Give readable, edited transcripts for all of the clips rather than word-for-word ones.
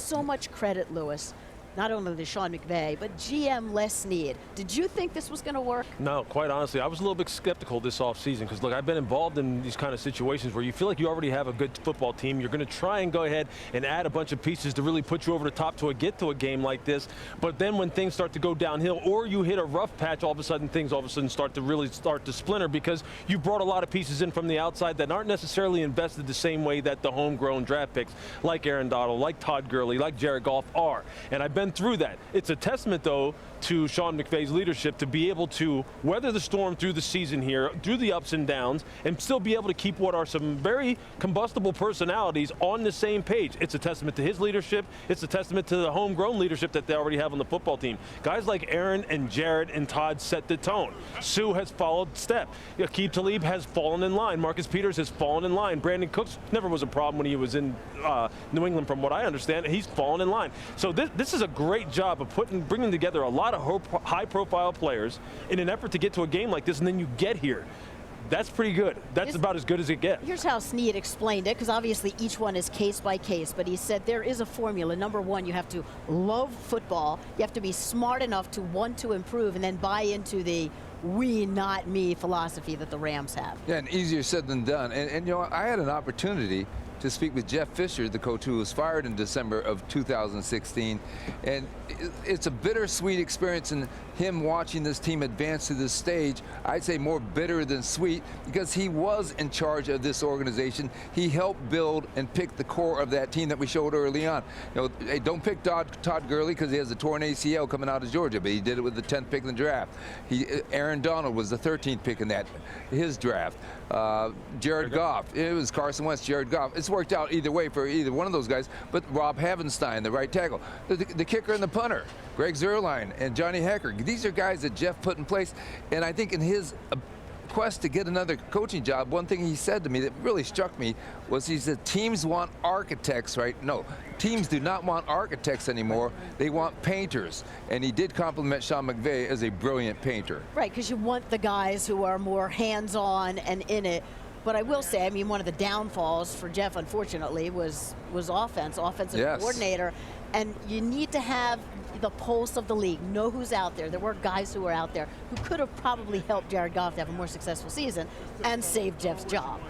so much credit, Lewis, not only to Sean McVay, but GM Les Snead. Did you think this was going to work? No, quite honestly, I was a little bit skeptical this offseason because, look, I've been involved in these kind of situations where you feel like you already have a good football team. You're going to try and go ahead and add a bunch of pieces to really put you over the top to get to a game like this. But then when things start to go downhill or you hit a rough patch, all of a sudden things start to splinter because you brought a lot of pieces in from the outside that aren't necessarily invested the same way that the homegrown draft picks like Aaron Donald, like Todd Gurley, like Jared Goff are. And I've been through that. It's a testament, though, to Sean McVay's leadership to be able to weather the storm through the season here, through the ups and downs, and still be able to keep what are some very combustible personalities on the same page. It's a testament to his leadership. It's a testament to the homegrown leadership that they already have on the football team. Guys like Aaron and Jared and Todd set the tone. Sue has followed step. Aqib Talib has fallen in line. Marcus Peters has fallen in line. Brandon Cooks never was a problem when he was in New England, from what I understand. He's fallen in line. So this is a great job of bringing together a lot of high-profile players in an effort to get to a game like this, and then you get here. That's pretty good. That's about as good as it gets. Here's how Snead explained it, because obviously each one is case by case, but he said there is a formula. Number one, you have to love football. You have to be smart enough to want to improve and then buy into the we, not me philosophy that the Rams have. Yeah, and easier said than done. And you know, I had an opportunity to speak with Jeff Fisher, the coach who was fired in December of 2016. And it's a bittersweet experience in him watching this team advance to this stage. I'd say more bitter than sweet because he was in charge of this organization. He helped build and pick the core of that team that we showed early on. You know, hey, don't pick Todd Gurley because he has a torn ACL coming out of Georgia, but he did it with the 10th pick in the draft. Aaron Donald was the 13th pick in his draft. Jared Goff, it was Carson Wentz, Jared Goff. It's worked out either way for either one of those guys, but Rob Havenstein, the right tackle, the kicker and the punter, Greg Zuerlein and Johnny Hecker. These are guys that Jeff put in place, and I think in his quest to get another coaching job, one thing he said to me that really struck me was he said teams want architects, right? No, teams do not want architects anymore. They want painters. And he did compliment Sean McVay as a brilliant painter. Right, because you want the guys who are more hands-on and in it. But I will say, I mean, one of the downfalls for Jeff, unfortunately, was offensive coordinator. And you need to have the pulse of the league, know who's out there. There were guys who were out there who could have probably helped Jared Goff to have a more successful season and saved Jeff's job.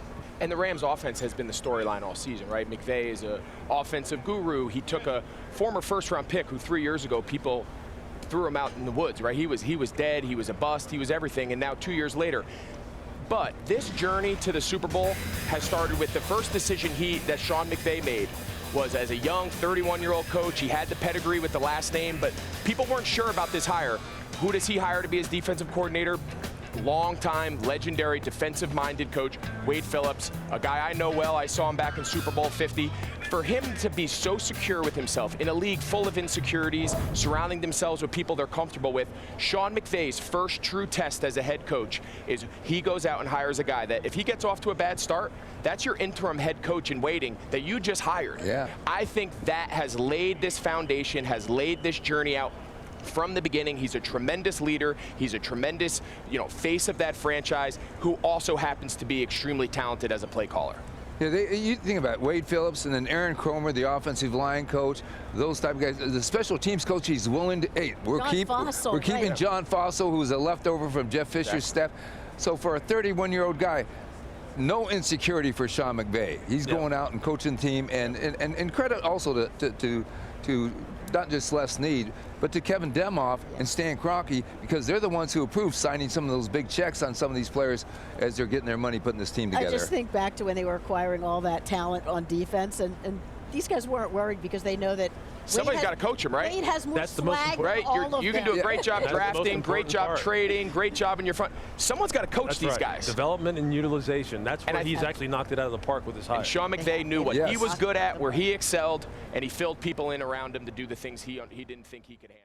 And the Rams offense has been the storyline all season, right? McVay is an offensive guru. He took a former first-round pick who 3 years ago people threw him out in the woods, right? He was dead, he was a bust, he was everything, and now 2 years later. But this journey to the Super Bowl has started with the first decision that Sean McVay made was as a young 31-year-old coach. He had the pedigree with the last name, but people weren't sure about this hire. Who does he hire to be his defensive coordinator? Long-time, legendary, defensive-minded coach, Wade Phillips, a guy I know well. I saw him back in Super Bowl 50. For him to be so secure with himself in a league full of insecurities, surrounding themselves with people they're comfortable with, Sean McVay's first true test as a head coach is he goes out and hires a guy that if he gets off to a bad start, that's your interim head coach in waiting that you just hired. Yeah. I think that has laid this foundation, has laid this journey out from the beginning. He's a tremendous leader. He's a tremendous, face of that franchise who also happens to be extremely talented as a play caller. Yeah, you think about it, Wade Phillips and then Aaron Cromer, the offensive line coach, those type of guys. The special teams coach, he's willing to, hey, we're keeping John Fossil, who's a leftover from Jeff Fisher's staff. So for a 31-year-old guy, no insecurity for Sean McVay. He's going out and coaching the team, and credit also to not just Les Snead, but to Kevin Demoff and Stan Kroenke, because they're the ones who approved signing some of those big checks on some of these players as they're getting their money putting this team together. I just think back to when they were acquiring all that talent on defense, and these guys weren't worried because they know that somebody's got to coach him, right? Wade has more swag than all of you can do a great job drafting, great job trading, great job in your front. Someone's got to coach these guys. Development and utilization. That's where he's actually knocked it out of the park with his hire. And Sean McVay knew what he was good at, where he excelled, and he filled people in around him to do the things he didn't think he could handle.